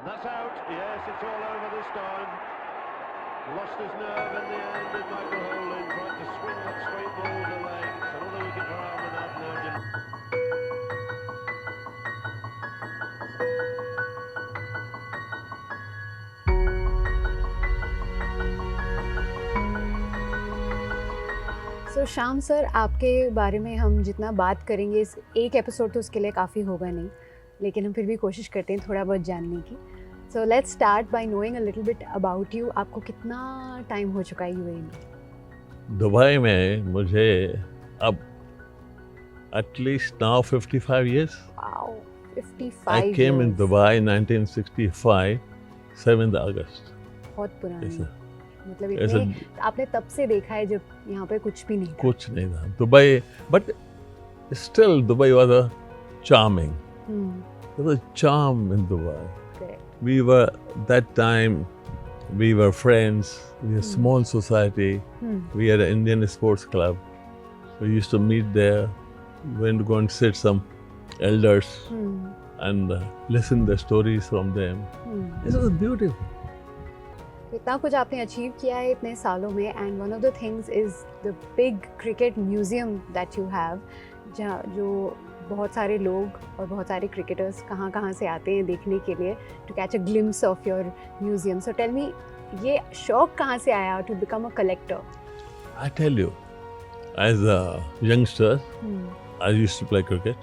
And that's out. Yes, it's all over this time. Lost his nerve in the end, did Michael Holding. Tried to swing that straight ball to leg. It's another wicket for Ahmedabad now. So Shyam sir, आपके बारे में हम जितना बात करेंगे इस एक episode तो उसके लिए काफ़ी होगा नहीं, लेकिन हम फिर भी कोशिश करते हैं थोड़ा बहुत जानने की. So let's start by knowing a little bit about you. आपको कितना टाइम हो चुका है यूएई में? दुबई में मुझे अब at least now 55 years. Wow, 55 I came in years. Dubai in 1965, 7th August. बहुत पुरानी. ऐसा मतलब ऐसा इतने आपने तब से देखा है जब यहाँ पे कुछ भी नहीं था. कुछ नहीं था Dubai, but still Dubai was a charming. There was charm in Dubai. Correct. We were that time. We were friends. We were a small society. We had an Indian sports club. We used to meet there. Went to go and sit some elders and listen the stories from them. It was beautiful. इतना कुछ आपने achieve किया है इतने सालों में, and one of the things is the big cricket museum that you have, जहाँ जो बहुत सारे लोग और बहुत सारे क्रिकेटर्स कहाँ कहाँ से आते हैं देखने के लिए to catch a glimpse of your museum. So tell me, ये शौक कहाँ से आया to become a collector? I tell you, as a youngster, I used to play cricket,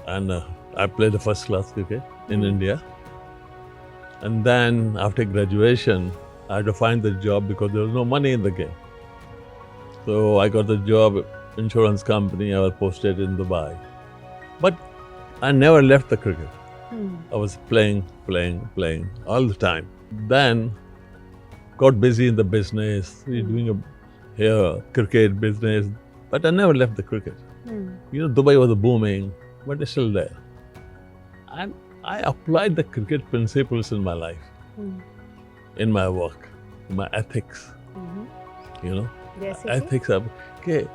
and I played the first class cricket in India. And then after graduation, I had to find the job because there was no money in the game. So I got the job, insurance company. I was posted in Dubai. But I never left the cricket. I was playing all the time. Then got busy in the business, doing here cricket business. But I never left the cricket. You know, Dubai was booming, but it's still there. And I applied the cricket principles in my life, in my work, my ethics. You know, जैसे कि? ethics are okay.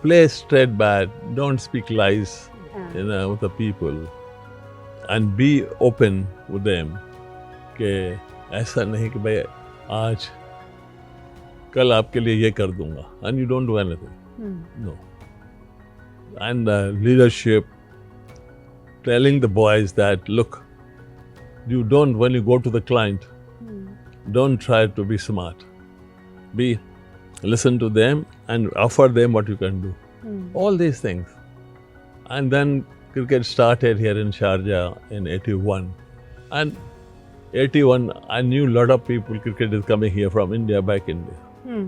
Play straight bat. Don't speak lies, you know, with the people, and be open with them. कि ऐसा नहीं कि भाई आज कल आपके लिए ये कर दूंगा, and you don't do anything. No. And leadership. Telling the boys that, look, you don't, when you go to the client, don't try to be smart. Listen to them and offer them what you can do. All these things. And then cricket started here in Sharjah in 81. And 81, I knew a lot of people, cricket is coming here from India, back India.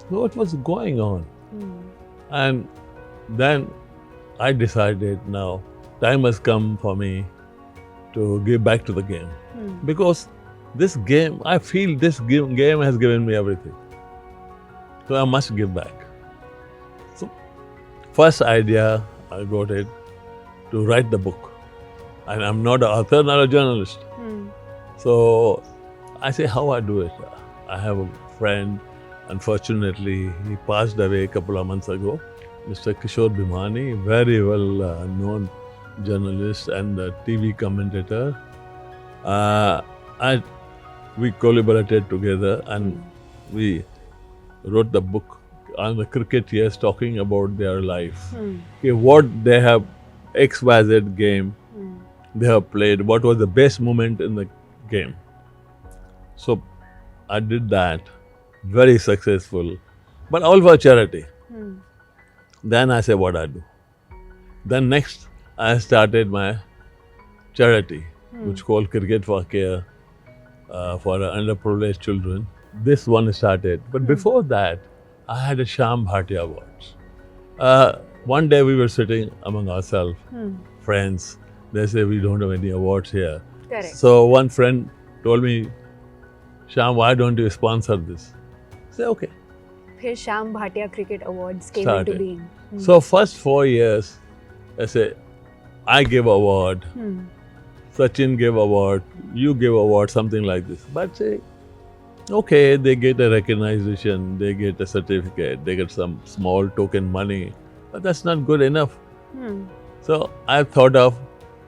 So it was going on. And then I decided now, time has come for me to give back to the game. Because this game, I feel this game has given me everything. So I must give back. So first idea, I got it to write the book. And I'm not an author, not a journalist. So I say, how I do it? I have a friend, unfortunately, he passed away a couple of months ago, Mr. Kishore Bhimani, very well known journalist and TV commentator. We collaborated together and we wrote the book on the cricketers, talking about their life. Okay, what they have, XYZ game they have played, what was the best moment in the game. So I did that, very successful, but all for charity. Then I say, what I do? Then next, I started my charity, which called Cricket for Care for underprivileged children. This one started. But before that, I had a Shyam Bhatia Awards. One day we were sitting among ourselves, friends. They say, we don't have any awards here. Correct. So one friend told me, Shyam, why don't you sponsor this? I said, okay. फिर Shyam Bhatia cricket awards came Started. into being. So first 4 years, I say, I give award, Sachin gave award, you give award, something like this. But say, okay, they get a recognition, they get a certificate, they get some small token money, but that's not good enough. So I thought of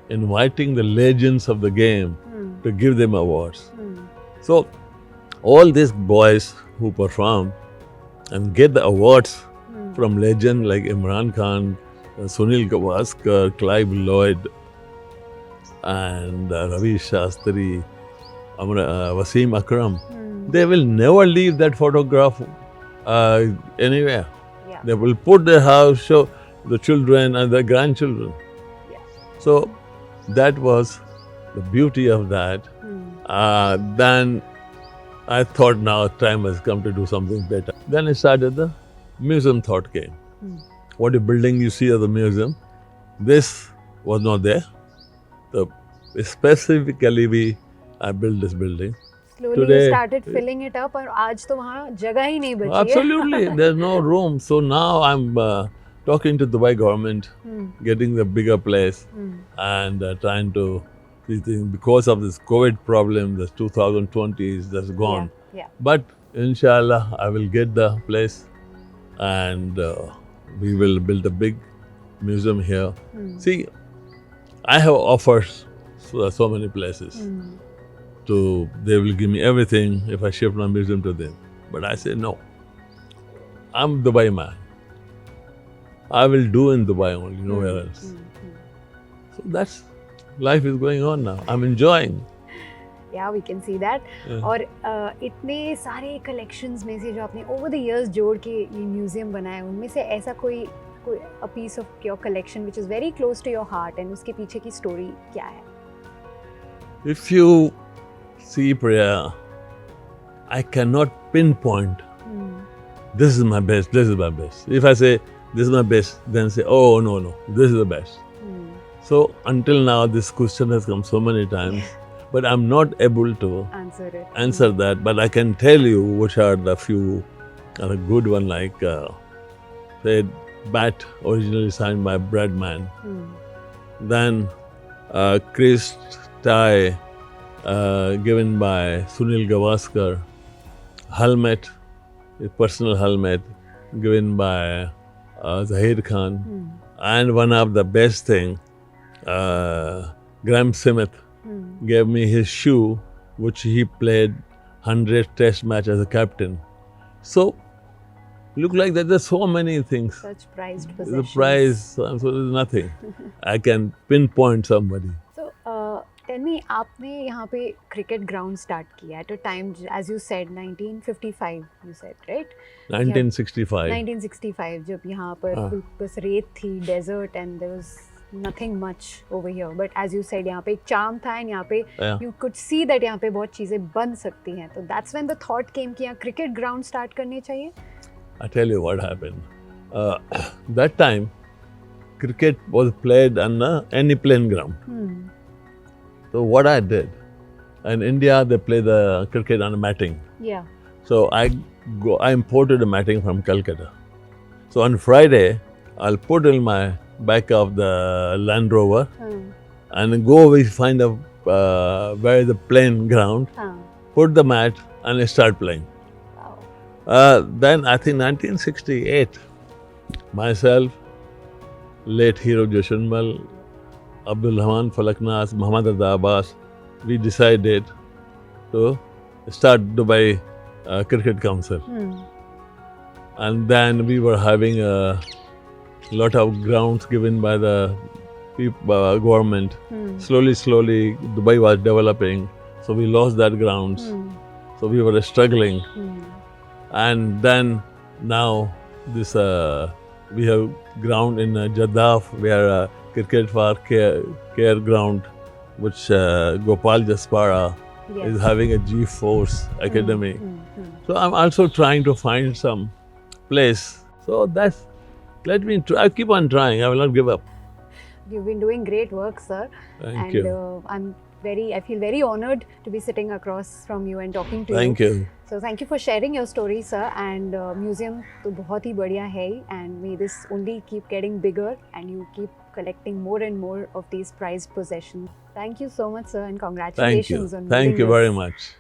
inviting the legends of the game to give them awards. Hmm. So, all these boys who perform and get the awards from legends like Imran Khan, Sunil Gavaskar, Clive Lloyd, and Ravi Shastri, Wasim Akram, they will never leave that photograph anywhere. Yeah. They will put their house, show the children and the grandchildren. Yeah. So that was the beauty of that. Then I thought now time has come to do something better. Then I started the museum thought came. What a building you see at the museum, this was not there. So specifically I built this building. Slowly Today- you started filling it up और आज तो वहाँ जगह ही नहीं बची है. Absolutely, there's no room. So now I'm talking to Dubai government, getting the bigger place and trying to see things. Because of this COVID problem, this 2020 is just gone. Yeah. But inshallah, I will get the place and we will build a big museum here. See, I have offers so many places. They will give me everything if I shift my museum to them. But I say no. I'm Dubai man. I will do in Dubai only, nowhere else. So that's life is going on now. I'm enjoying. Yeah, we can see that. Yeah. और इतने सारे collections में से जो आपने over the years जोड़ के ये museum बनाया, उनमें से ऐसा कोई a piece of your collection which is very close to your heart and उसके पीछे की story क्या है? If you see Priya, I cannot pinpoint this is my best, this is my best. If I say this is my best, then say, oh no, this is the best. So until now, this question has come so many times, but I'm not able to answer that. But I can tell you which are the few are a good one, like say bat originally signed by Bradman. Then Chris tie given by Sunil Gavaskar. Helmet, a personal helmet given by Zahir Khan. And one of the best thing, Graham Smith gave me his shoe, which he played 100 test match as a captain. So, look like that there's so many things. Such prized The possessions. prize, so there's nothing. I can pinpoint somebody. So, tell me, आपने यहाँ पे cricket ground start किया at a time, as you said, 1955, you said, right? 1965. 1965, जब यहाँ पर बस रेत थी, desert, and there was nothing much over here. But as you said, यहाँ पे एक charm था, and यहाँ पे you could see that यहाँ पे बहुत चीजें बन सकती हैं. So that's when the thought came कि यहाँ cricket ground start करने चाहिए. I tell you what happened. That time, cricket was played on any plain ground. So what I did, in India they play the cricket on a matting. Yeah. So I imported a matting from Calcutta. So on Friday, I'll put in my back of the Land Rover and go find a where is the plain ground, put the mat and start playing. Then I think 1968, myself, late hero Jashanmal, Abdul Rahman Falaknas, Muhammad Rada Abbas, we decided to start Dubai Cricket Council. And then we were having a lot of grounds given by the government. Slowly, Dubai was developing, so we lost that grounds. So we were struggling. And then now this we have ground in Jeddah where cricket for care ground, which Gopal Jaspara is having a G-Force Academy. So I'm also trying to find some place. So that's, let me try, I keep on trying, I will not give up. You've been doing great work, sir. Thank you. I feel very honored to be sitting across from you and talking to you. Thank you. So thank you for sharing your story, sir. And museum तो बहुत ही बढ़िया है, and may this only keep getting bigger and you keep collecting more and more of these prized possessions. Thank you so much, sir, and congratulations on Thank you building very this. much.